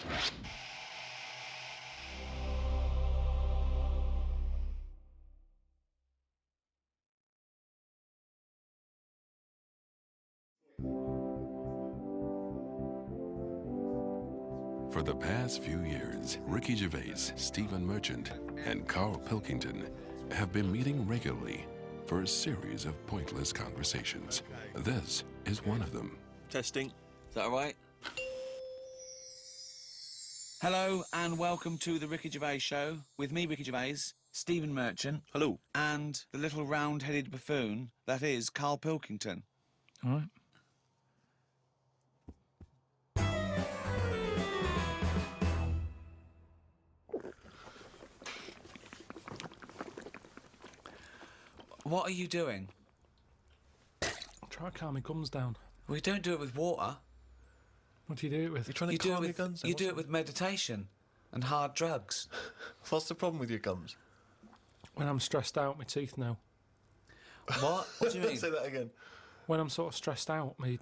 For the past few years, Ricky Gervais, Stephen Merchant, and Carl Pilkington have been meeting regularly for a series of pointless conversations. This is one of them. Testing. Is that all right? Hello and welcome to the Ricky Gervais Show with me, Ricky Gervais, Stephen Merchant. Hello. And the little round-headed buffoon that is Carl Pilkington. All right. What are you doing? Try to calm my gums down. We don't do it with water. What do you do it with? You're trying to calm your gums down. You do it with meditation and hard drugs. What's the problem with your gums? When I'm stressed out, my teeth know. What? What do you mean? Say that again. When I'm sort of stressed out, me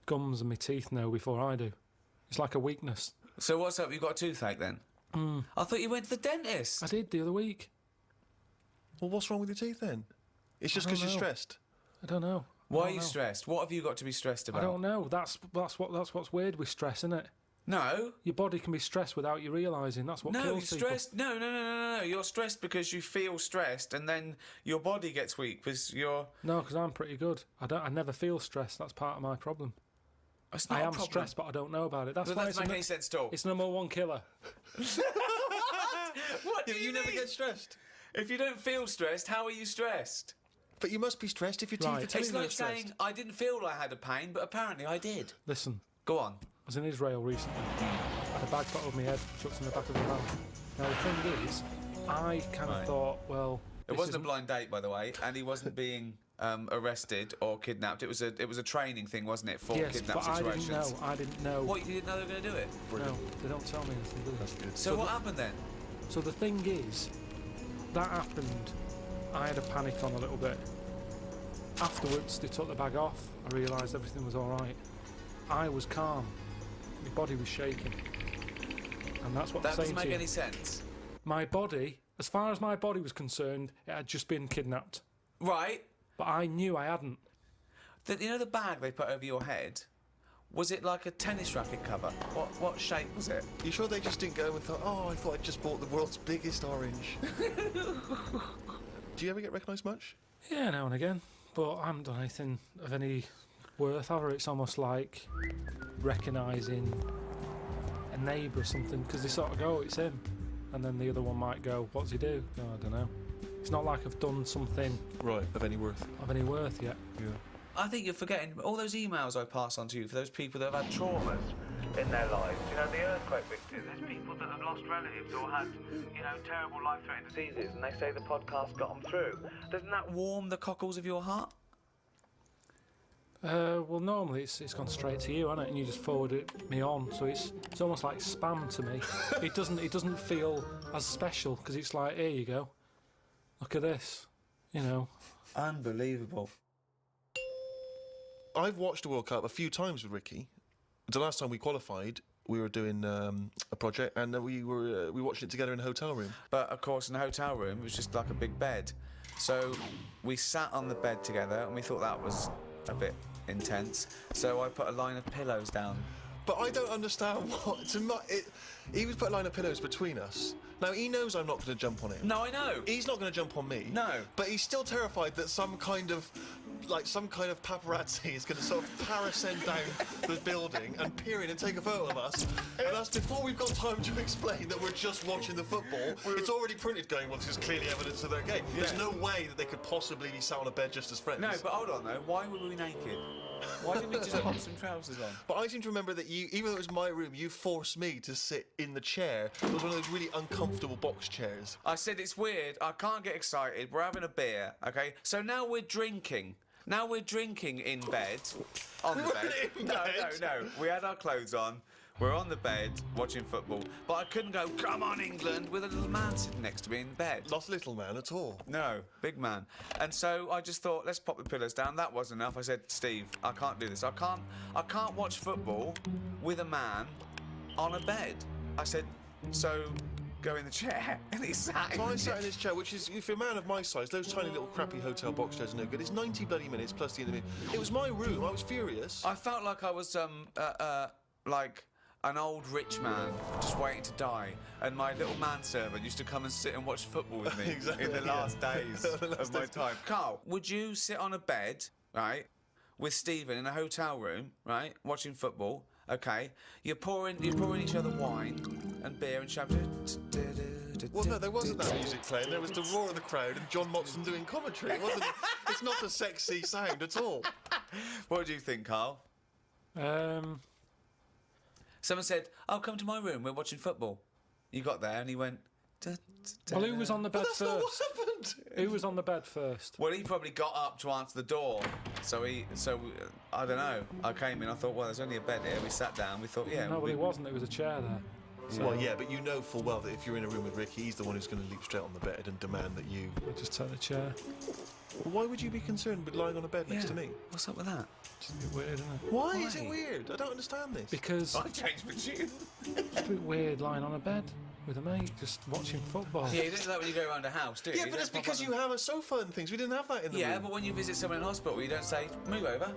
gums and my teeth know before I do. It's like a weakness. So what's up? You got a toothache then? I thought you went to the dentist. I did the other week. Well, what's wrong with your teeth then? It's just I don't because you're know. stressed. I don't know. Why are you stressed? What have you got to be stressed about? I don't know. That's what's weird with stress, isn't it? No. Your body can be stressed without you realising. That's what No, you're kills people. stressed. No. You're stressed because you feel stressed, and then your body gets weak because you're. No, because I'm pretty good. I never feel stressed. That's part of my problem. It's not I a am problem. stressed, but I don't know about it. That's But why that doesn't make any sense at all. it's number one killer. What do you never mean? get stressed. If you don't feel stressed, how are you stressed? But you must be stressed if your teeth Right. are telling It's you you're like saying stressed. I didn't feel I had a pain, but apparently I did. Listen, Go on. I was in Israel recently. I had a bag put over my head, chucked in the back of the van. Now the thing is, I kind of thought, well, It wasn't a blind date, by the way, and he wasn't being arrested or kidnapped. It was a training thing, wasn't it, for yes, kidnap but situations? I didn't know. What, you didn't know they were going to do it? No, they don't tell me anything, do they? That's good. So what happened then? So the thing is, that happened. I had a panic on a little bit. Afterwards, they took the bag off. I realised everything was all right. I was calm. My body was shaking, and that's what That I'm doesn't saying make to you. any sense. My body, as far as my body was concerned, it had just been kidnapped. Right. But I knew I hadn't. You know the bag they put over your head? Was it like a tennis racket cover? What shape was it? You sure they just didn't go and thought, oh, I thought I just bought the world's biggest orange? Do you ever get recognised much? Yeah, now and again. But I haven't done anything of any worth, have I? It's almost like recognising a neighbour or something, because they sort of go, it's him. And then the other one might go, what's he do? Oh, I don't know. It's not like I've done something Right, of any worth. yet. Yeah. I think you're forgetting all those emails I pass on to you for those people that have had traumas in their lives. You know, the earthquake victims. There's people that have lost relatives or had, terrible life-threatening diseases, and they say the podcast got them through. Doesn't that warm the cockles of your heart? Well, normally it's gone straight to you, hasn't it? And you just forward it me on, so it's almost like spam to me. It doesn't feel as special because it's like, here you go, look at this, Unbelievable. I've watched the World Cup a few times with Ricky. The last time we qualified, we were doing a project, and we watched it together in a hotel room. But of course, in the hotel room, it was just like a big bed. So we sat on the bed together, and we thought that was a bit intense. So I put a line of pillows down. But I don't understand what... he was put a line of pillows between us. Now, he knows I'm not going to jump on him. No, I know. He's not going to jump on me. No. But he's still terrified that some kind of paparazzi is going to sort of parascend down the building and peer in and take a photo of us. And that's before we've got time to explain that we're just watching the football. It's already printed going, well, this is clearly evidence of their game. Yeah. There's no way that they could possibly be sat on a bed just as friends. No, but hold on, though. Why were we naked? Why didn't we just pop some trousers on? But I seem to remember that you, even though it was my room, you forced me to sit in the chair. It was one of those really uncomfortable box chairs. I said it's weird. I can't get excited. We're having a beer, okay? So now we're drinking. Now we're drinking in bed. On the bed. in No. bed? We had our clothes on. We're on the bed watching football. But I couldn't go, come on, England, with a little man sitting next to me in bed. Not a little man at all. No, big man. And so I just thought, let's pop the pillows down. That wasn't enough. I said, Steve, I can't do this. I can't watch football with a man on a bed. I said, so go in the chair. And he sat So in I the sat chair. in this chair, which is, if you're a man of my size, those tiny little crappy hotel box chairs are no good. It's 90 bloody minutes plus the interview. It was my room. I was furious. I felt like I was like an old rich man just waiting to die, and my little manservant used to come and sit and watch football with me Exactly, in the yeah. last days The last of my days. time. Carl, would you sit on a bed, right, with Stephen in a hotel room, right, watching football? Okay, you're pouring each other wine and beer and champagne. Well, no, there wasn't that music playing. There was the roar of the crowd and John Motson doing commentary. It wasn't. It's not a sexy sound at all. What do you think, Carl? Someone said, "Oh, come to my room. We're watching football." You got there and he went. Well, who was on the bed That's not what first? happened. Who was on the bed first? Well, he probably got up to answer the door. So I don't know. I came in, I thought, well, there's only a bed here. We sat down, we thought, yeah. No, well, it wasn't. It was a chair there. So Well, yeah, but you know full well that if you're in a room with Ricky, he's the one who's going to leap straight on the bed and demand that you. I just took the chair. Well, why would you be concerned with lying on a bed next to me? What's up with that? It's a bit weird, isn't it? Why is it weird? I don't understand this. Because I've changed my tune. it's a bit weird lying on a bed with a mate just watching football. Yeah, you don't do that when you go around a house, do you? Yeah, You but don't it's pop because up you have a sofa and things. We didn't have that in the Yeah, room. but when you visit someone in hospital, you don't say, move over.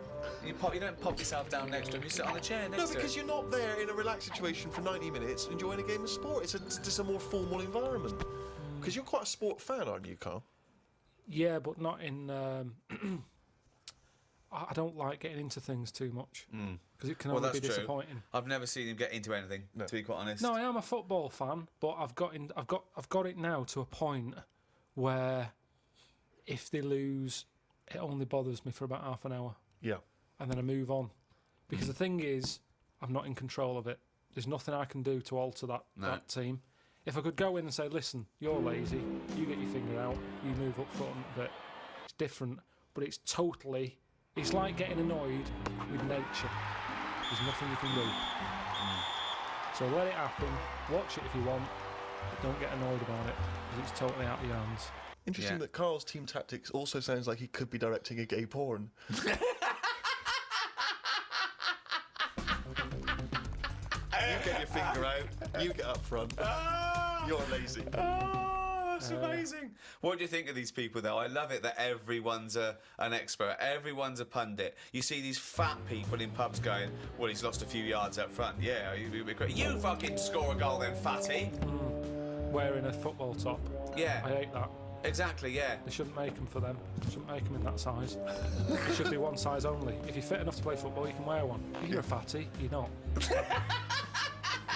You don't pop yourself down next to him, you sit on the chair next No, to him. because you're not there in a relaxed situation for 90 minutes enjoying a game of sport. It's just a more formal environment. Because you're quite a sport fan, aren't you, Carl? Yeah, but not in. I don't like getting into things too much because it can Well, only that's be true. disappointing. I've never seen him get into anything, to be quite honest. No, I am a football fan, but I've got it now to a point where if they lose, it only bothers me for about half an hour, Yeah. and then I move on. Because the thing is, I'm not in control of it. There's nothing I can do to alter that team. If I could go in and say, listen, you're lazy, you get your finger out, you move up front a bit, it's different, but it's totally. It's like getting annoyed with nature. There's nothing you can do. So let it happen, watch it if you want, but don't get annoyed about it, because it's totally out of your hands. Interesting that Carl's team tactics also sounds like he could be directing a gay porn. You get your finger out, you get up front. You're lazy. That's amazing. What do you think of these people, though? I love it that everyone's an expert. Everyone's a pundit. You see these fat people in pubs going, well, he's lost a few yards up front. Yeah, you fucking score a goal then, fatty. Wearing a football top. Yeah. I hate that. Exactly, yeah. They shouldn't make them for them. They shouldn't make them in that size. It should be one size only. If you're fit enough to play football, you can wear one. If you're a fatty, you're not.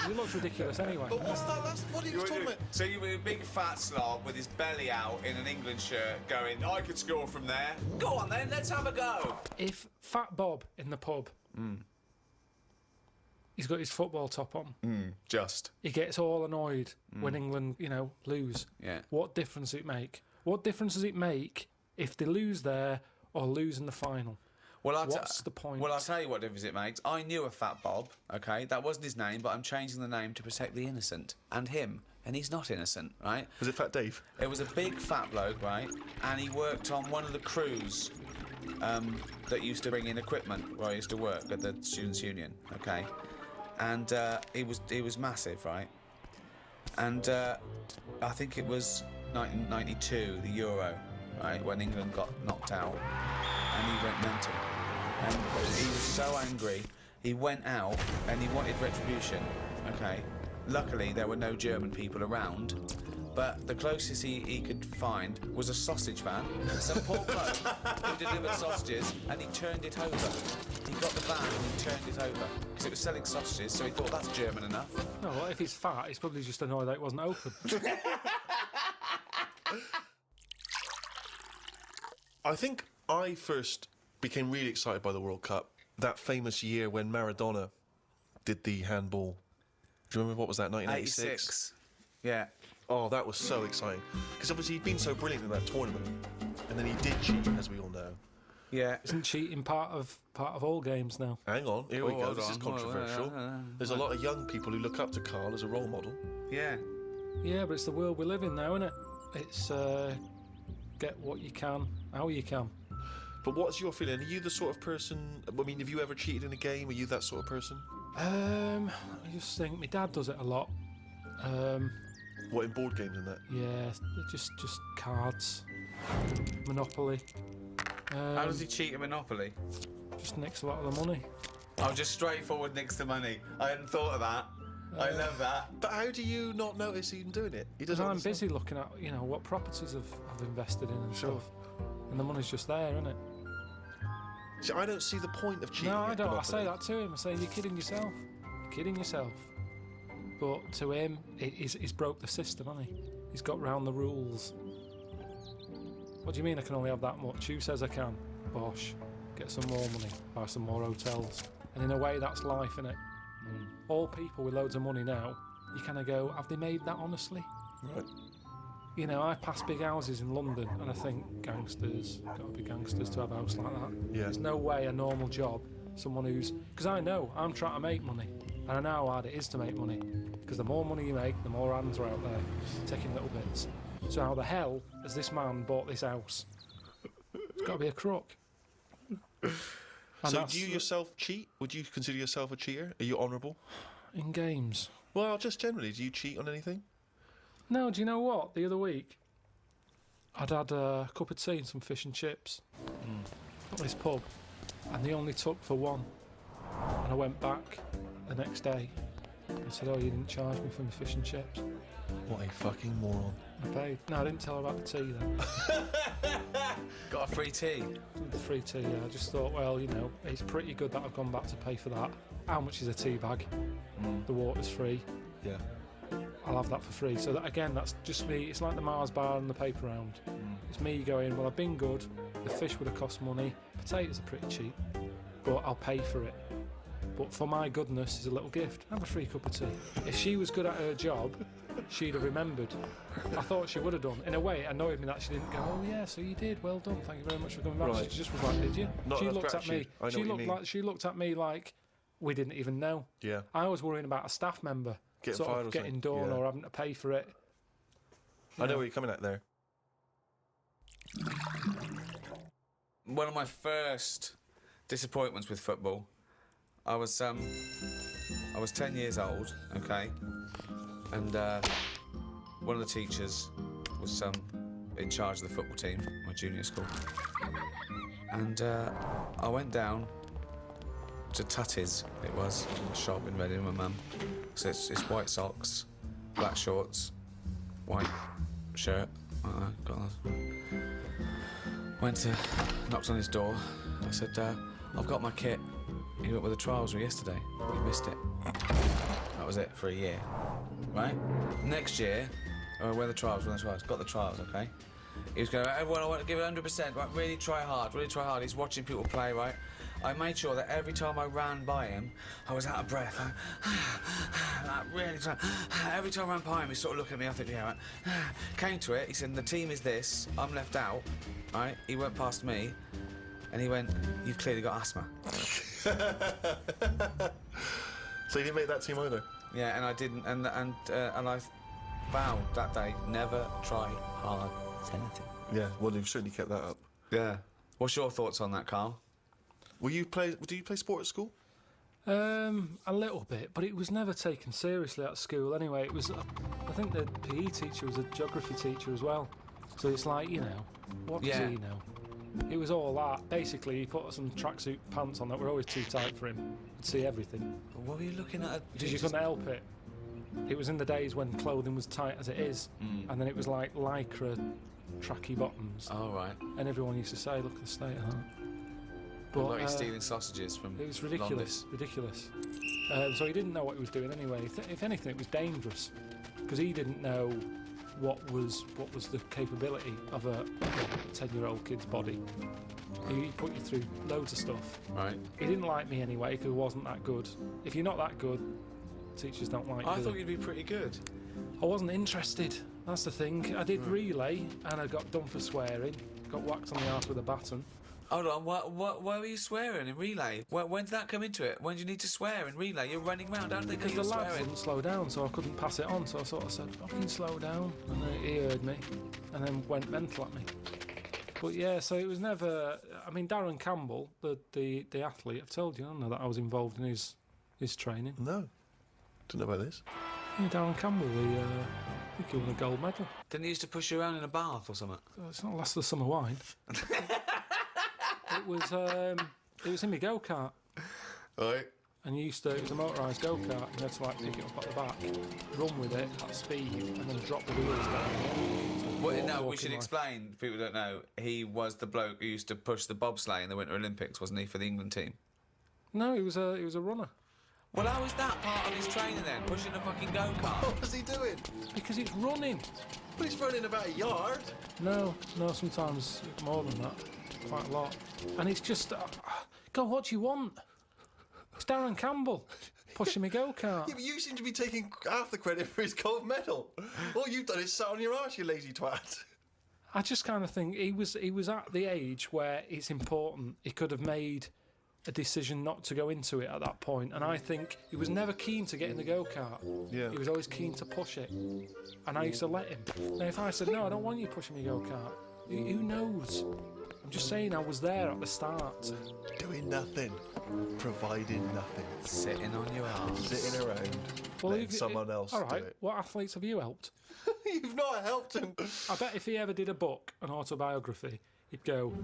It looks ridiculous anyway. But what's that? That's what he was talking about. So you were a big fat slob with his belly out in an England shirt going, I could score from there. Go on then, let's have a go. If Fat Bob in the pub, he's got his football top on, Just. he gets all annoyed when England, lose. Yeah. What difference does it make? What difference does it make if they lose there or lose in the final? Well, What's the point? Well, I'll tell you what difference it makes. I knew a Fat Bob, okay? That wasn't his name, but I'm changing the name to protect the innocent. And him. And he's not innocent, right? Was it Fat Dave? It was a big fat bloke, right? And he worked on one of the crews that used to bring in equipment where I used to work at the Students' Union, okay? And he was massive, right? And I think it was 1992, the Euro, right, when England got knocked out. And he went mental. And he was so angry, he went out and he wanted retribution, okay? Luckily, there were no German people around, but the closest he could find was a sausage van, some poor bloke who delivered sausages, and he turned it over. He got the van and he turned it over, because it was selling sausages, so he thought, that's German enough. No, well, if he's fat, he's probably just annoyed that it wasn't open. I think I first became really excited by the World Cup that famous year when Maradona did the handball. Do you remember what was that, 1986? Yeah. Oh, that was so exciting. Because obviously he'd been so brilliant in that tournament. And then he did cheat, as we all know. Yeah. Isn't cheating part of all games now? Hang on, here we Oh, go. hold This is on. controversial. There's a lot of young people who look up to Carl as a role model. Yeah. Yeah, but it's the world we live in now, isn't it? It's get what you can, how you can. But what's your feeling? Are you the sort of person... I mean, have you ever cheated in a game? Are you that sort of person? I just think my dad does it a lot. What, in board games and that? Yeah, just cards, Monopoly. How does he cheat at Monopoly? Just nicks a lot of the money. Oh, just straightforward nicks the money. I hadn't thought of that. I love that. But how do you not notice him doing it? He Because doesn't. I'm busy looking at, what properties I've invested in and stuff. And the money's just there, isn't it? See, I don't see the point of cheating. No, I at don't. I Monopoly. say that to him. I say, you're kidding yourself. You're kidding yourself. But to him, he's broke the system, hasn't he? He's got round the rules. What do you mean I can only have that much? Who says I can? Bosh. Get some more money. Buy some more hotels. And in a way, that's life, innit? All people with loads of money now, you kind of go, have they made that honestly? Right. I pass big houses in London and I think gangsters, got to be gangsters to have a house like that. Yeah. There's no way a normal job, someone who's... Because I know I'm trying to make money and I know how hard it is to make money. Because the more money you make, the more hands are out there taking little bits. So how the hell has this man bought this house? It's got to be a crook. And So do you yourself cheat? Would you consider yourself a cheater? Are you honourable? in games? Well, just generally, do you cheat on anything? No, do you know what? The other week, I'd had a cup of tea and some fish and chips at this pub, and they only took for one. And I went back the next day and said, "Oh, you didn't charge me for my fish and chips." What a fucking moron. I paid. No, I didn't tell her about the tea then. Got a free tea? The free tea, yeah. I just thought, well, it's pretty good that I've gone back to pay for that. How much is a tea bag? The water's free. Yeah. I'll have that for free. So that, again, that's just me. It's like the Mars bar and the paper round. It's me going, well, I've been good. The fish would have cost money. Potatoes are pretty cheap, but I'll pay for it. But for my goodness is a little gift. Have a free cup of tea. If she was good at her job, she'd have remembered. I thought she would have done. In a way, it annoyed me that she didn't go, "Oh yeah, so you did. Well done. Thank you very much for coming back." Right. She just was like, "Did you?" Not She enough looked at me. gratitude. I know what you mean. She looked at me like we didn't even know. Yeah. I was worrying about a staff member Getting fired or getting something. done Yeah. or having to pay for it. I know where you're coming at there. One of my first disappointments with football, I was 10 years old, okay, and one of the teachers was in charge of the football team, my junior school, and I went down to Tutty's, it was, a shop in Reading with my mum. So it's white socks, black shorts, white shirt. Knocked on his door. I said, "I've got my kit. You went with the trials yesterday. We missed it." That was it for a year, right? Next year, where the trials? Got the trials, okay? He was going, "Everyone, I want to give it 100%, right? Really try hard, really try hard." He's watching people play, right? I made sure that every time I ran by him, I was out of breath. Like really trying. Every time I ran by him, he sort of looked at me. I think, yeah, right. Came to it. He said, "The team is this. I'm left out." Right? He went past me, and he went, "You've clearly got asthma." So you didn't make that team either? Yeah, and I didn't, and I vowed that day never try hard at anything. Yeah. Well, you've certainly kept that up. Yeah. What's your thoughts on that, Carl? Do you play sport at school? A little bit, but it was never taken seriously at school anyway. It was, I think the PE teacher was a geography teacher as well. So it's like, what does he know? It was all that. Basically, he put some tracksuit pants on that were always too tight for him. He'd see everything. What were you looking at? Because you couldn't help it. It was in the days when clothing was tight as it is, and then it was like lycra tracky bottoms. Oh, right. And everyone used to say, "Look at the state of that." But Like he's stealing sausages from it was London. ridiculous. So he didn't know what he was doing anyway. If anything, it was dangerous because he didn't know what was the capability of a 10-year-old kid's body. He put you through loads of stuff. Right. He didn't like me anyway because I wasn't that good. If you're not that good, teachers don't like you. I thought you'd be pretty good. I wasn't interested. That's the thing. I did relay and I got done for swearing. Got whacked on the arse with a baton. Hold on, why were you swearing in relay? When did that come into it? When do you need to swear in relay? You're running round, aren't they? Because the lads wouldn't slow down, so I couldn't pass it on. So I sort of said, "Fucking slow down," and then he heard me, and then went mental at me. But yeah, so it was never. I mean, Darren Campbell, the athlete, I've told you, I don't know that I was involved in his his training. No. Don't know about this. Yeah, Darren Campbell, I think he won a gold medal. Didn't he used to push you around in a bath or something? It's not last of the summer wine. It was in my go-kart. Right. And it was a motorised go-kart, and you had to like pick it up at the back, run with it at speed, and then drop the wheels down. Well, no, we should explain, people don't know, he was the bloke who used to push the bobsleigh in the Winter Olympics, wasn't he, for the England team? No, he was a runner. Well, how is that part of his training then, pushing a fucking go-kart? What was he doing? Because it's running. But he's running about a yard. No, sometimes more than that. Quite a lot. And it's just, God, what do you want? It's Darren Campbell pushing me go-kart. Yeah, but you seem to be taking half the credit for his gold medal. All you've done is sat on your arse, you lazy twat. I just kind of think he was at the age where it's important. He could have made a decision not to go into it at that point, and I think he was never keen to get in the go-kart. Yeah. He was always keen to push it, and I used to let him. Now, if I said, no, I don't want you pushing me go-kart, who knows? I'm just saying I was there at the start. Doing nothing. Providing nothing. Sitting on your arse. Sitting around. Well, Letting someone else all right, do it. what athletes have you helped? You've not helped him. I bet if he ever did a book, an autobiography, he'd go,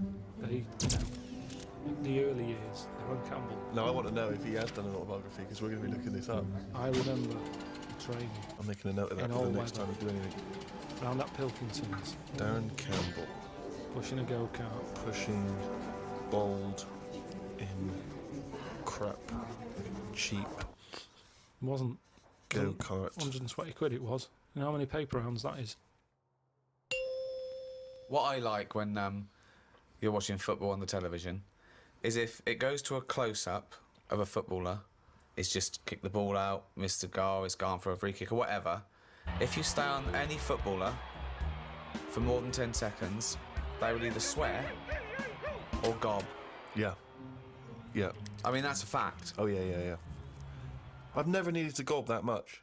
the early years, Darren Campbell. No, I want to know if he has done an autobiography, because we're going to be looking this up. I remember the training I'm making a note of that In for all the next weather. time we do anything. round at Pilkington's, Darren Campbell pushing a go-kart. pushing bold in crap cheap Wasn't. go-kart. 120 quid it was. You know how many paper rounds that is? What I like when you're watching football on the television is if it goes to a close-up of a footballer, it's just kick the ball out, missed the goal, it's gone for a free kick or whatever. If you stay on any footballer for more than 10 seconds, they will either swear or gob. Yeah. Yeah. I mean, that's a fact. Oh, yeah. I've never needed to gob that much.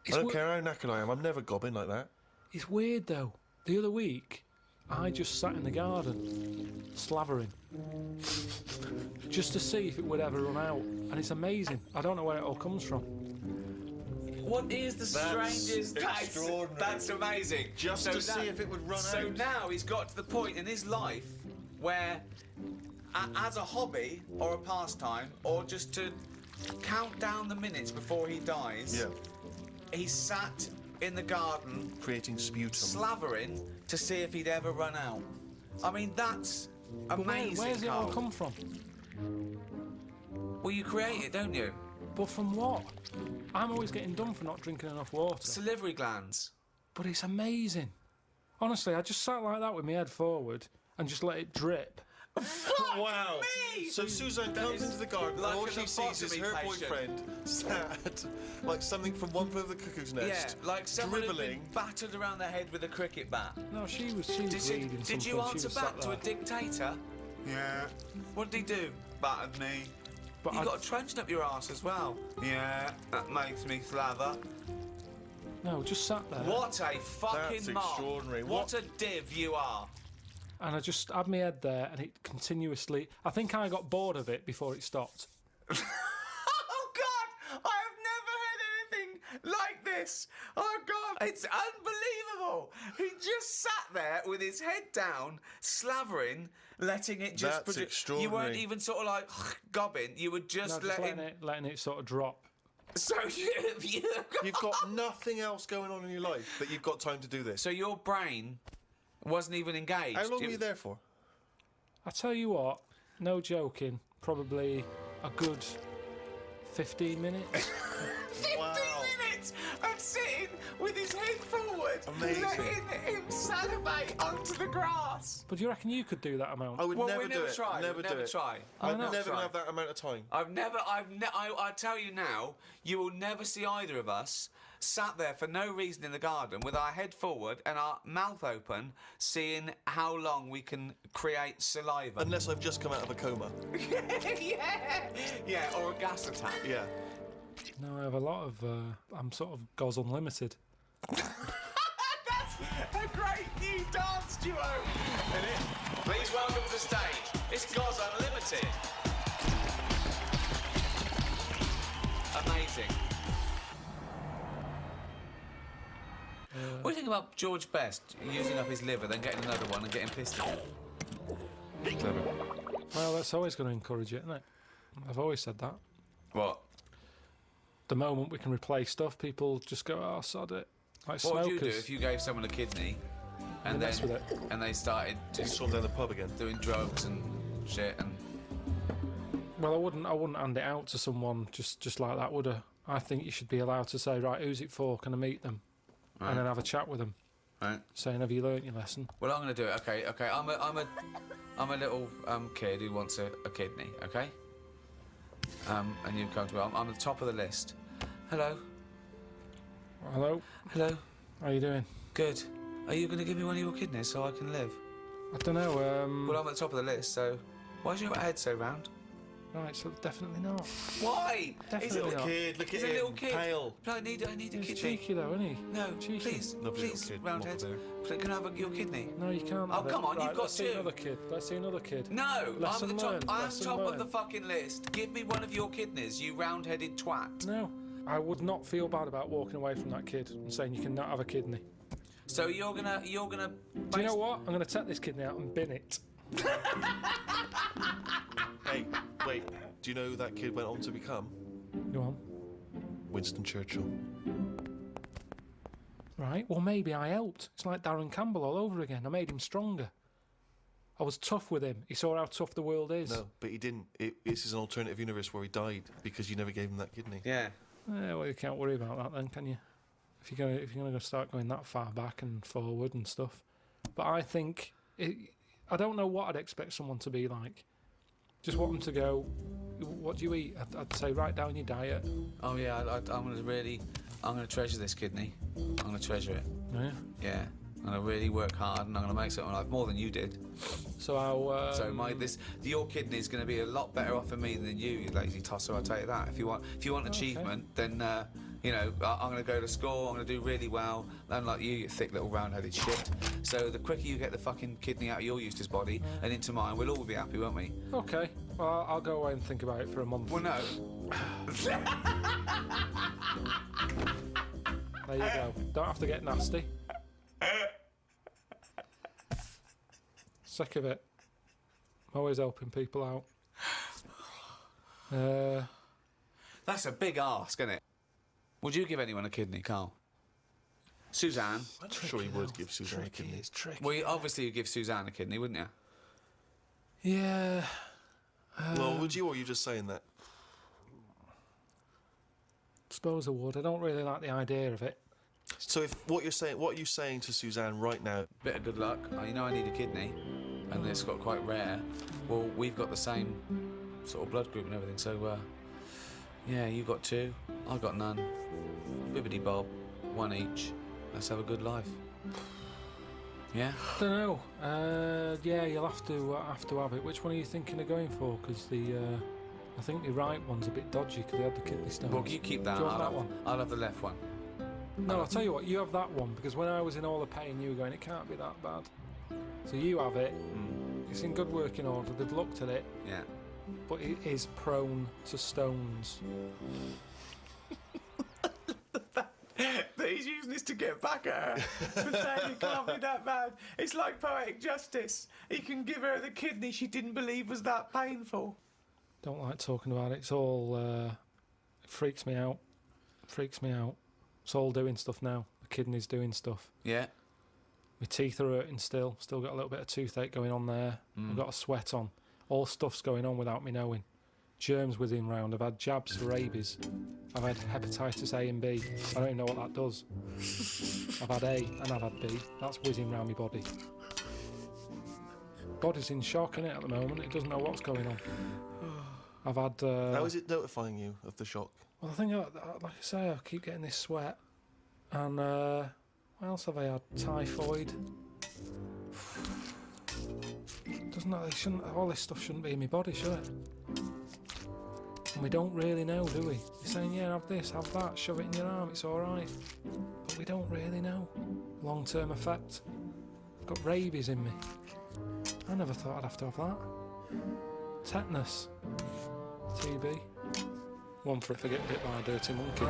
I don't care how knackered I am, I'm never gobbing like that. It's weird though. The other week, I just sat in the garden, slavering, just to see if it would ever run out. And it's amazing. I don't know where it all comes from. What is the strangest... extraordinary. That's amazing. Just to see if it would run So out. now he's got to the point in his life where, as a hobby or a pastime, or just to count down the minutes before he dies, Yeah. he sat in the garden Creating sputum. slavering to see if he'd ever run out. I mean, that's But amazing, where's it all Carl. come from? Well, you create it, don't you? But from what? I'm always getting done for not drinking enough water. Salivary glands. But it's amazing. Honestly, I just sat like that with my head forward and just let it drip. Wow. me! So Suzanne That comes is into the garden like and all an she sees is her lobotomy boyfriend sat like something from One Flew Over the Cuckoo's Yeah, Nest. like someone who'd been dribbling. battered around the head with a cricket bat. No, she was reading something. Did you She answer was back sat to a there. dictator? Yeah. What did he do? Battered me. But You I- got a trench up your arse as well. Yeah, that makes me slather. No, just sat there. What a fucking That's mark. extraordinary. What a div you are. And I just had my head there and it continuously... I think I got bored of it before it stopped. Oh, God! I have never heard anything like this. Oh, God. It's unbelievable. He just sat there with his head down, slavering, letting it just... That's You extraordinary. weren't even sort of like gobbing. You were just, No, just letting... letting it sort of drop. So You've got nothing else going on in your life that you've got time to do this. So your brain wasn't even engaged. How long were you there for? I tell you what, no joking, probably a good 15 minutes. 15 minutes of sitting with his head forward, Amazing. letting him salivate onto the grass. But do you reckon you could do that amount? I would Well, never we do never it. try. Never we do never it. try. I'm know. never going to have that amount of time. I tell you now, you will never see either of us sat there for no reason in the garden with our head forward and our mouth open, seeing how long we can create saliva. Unless I've just come out of a coma. yeah, or a gas attack. Yeah. No, I have a lot of... I'm sort of Goz Unlimited. That's a great new dance duo, isn't it? Please welcome to the stage, it's Goz Unlimited. think about George Best using up his liver, then getting another one and getting pissed again? Clever. Well, that's always going to encourage it, isn't it? I've always said that. What? The moment we can replace stuff, people just go, oh, sod it. Like What would smokers. you do if you gave someone a kidney and Mess with it. they started Just just swim down the pub again. doing drugs and shit and... Well, I wouldn't hand it out to someone just like that, would I? I think you should be allowed to say, right, who's it for? Can I meet them? Right. And then have a chat with them, Right. saying, have you learnt your lesson? Well, I'm going to do it. Okay. I'm a little kid who wants a kidney. Okay. And you come to me. I'm at the top of the list. Hello. Hello, Hello. how you doing? Good. Are you going to give me one of your kidneys so I can live? I don't know. Well, I'm at the top of the list, so why's your head so round? Right, so definitely not. Why? Definitely He's a not. Kid, look He's at a him. little kid. Pale. No, I need a He's kidney. cheeky though, isn't he? No, Cheeky. please, Lovely little please, kid. roundhead. What Can I have your kidney? No, you can't. Oh, have it. come on, Right, you've got let's see two. another kid. Let's see another kid. No, Lesson I'm at the learned, top. I'm lesson top of the learned. fucking list. Give me one of your kidneys, you round-headed twat. No, I would not feel bad about walking away from that kid and saying you cannot have a kidney. So you're gonna. Do you know what? I'm going to take this kidney out and bin it. Hey, wait. Do you know who that kid went on to become? Go on. Winston Churchill. Right, well, maybe I helped. It's like Darren Campbell all over again. I made him stronger. I was tough with him. He saw how tough the world is. No, but he didn't. This is an alternative universe where he died because you never gave him that kidney. Yeah. Well, you can't worry about that then, can you? If you're gonna start going that far back and forward and stuff. But I think I don't know what I'd expect someone to be like. Just want them to go, what do you eat? I'd say write down your diet. Oh yeah. I'm gonna treasure this kidney. I'm gonna treasure it. Yeah. Yeah. I'm gonna really work hard and I'm gonna make something of my life more than you did. So I'll. So your kidney's gonna be a lot better off for me than you lazy tosser. I'll tell you that. If you want achievement, then I'm gonna go to school. I'm gonna do really well. Unlike you thick little round-headed shit. So the quicker you get the fucking kidney out of your Eustace body and into mine, we'll all be happy, won't we? Okay. Well, I'll go away and think about it for a month. Well, no. There you go. Don't have to get nasty. Sick of it. I'm always helping people out. That's a big ask, isn't it? Would you give anyone a kidney, Carl? Suzanne? I'm sure he would give Suzanne a kidney. It's tricky. Well, obviously you'd give Suzanne a kidney, wouldn't you? Yeah. Well, would you, or are you just saying that? Suppose I would. I don't really like the idea of it. So if what are you saying to Suzanne right now? Bit of good luck. You know I need a kidney, and it's got quite rare. Well, we've got the same sort of blood group and everything, so yeah, you got two, I got none. Bibbidi bob, one each. Let's have a good life. Yeah. Don't know. Yeah, you'll have to have it. Which one are you thinking of going for? Because I think the right one's a bit dodgy because they had the kidney stones. Well, you keep that. Do you want that one? I'll have the left one. No, I'll tell you what. You have that one because when I was in all the pain, you were going, it can't be that bad. So you have it. It's in good working order. They've looked at it, Yeah. but it is prone to stones. But he's using this to get back at her for saying it can't be that bad. It's like poetic justice. He can give her the kidney she didn't believe was that painful. Don't like talking about it. It's all it freaks me out. Freaks me out. It's all doing stuff now. The kidney's doing stuff. Yeah. My teeth are hurting still. Still got a little bit of toothache going on there. I've got a sweat on. All stuff's going on without me knowing. Germs whizzing round. I've had jabs for rabies. I've had hepatitis A and B. I don't even know what that does. I've had A and I've had B. That's whizzing round my body. Body's in shock, innit, at the moment. It doesn't know what's going on. I've had... How is it notifying you of the shock? Well, I think, like I say, I keep getting this sweat. And what else have I had? Typhoid. Doesn't that, all this stuff shouldn't be in my body, should it? And we don't really know, do we? You're saying, yeah, have this, have that, shove it in your arm, it's all right. But we don't really know. Long-term effect. I've got rabies in me. I never thought I'd have to have that. Tetanus. TB. One for if I get bit by a dirty monkey.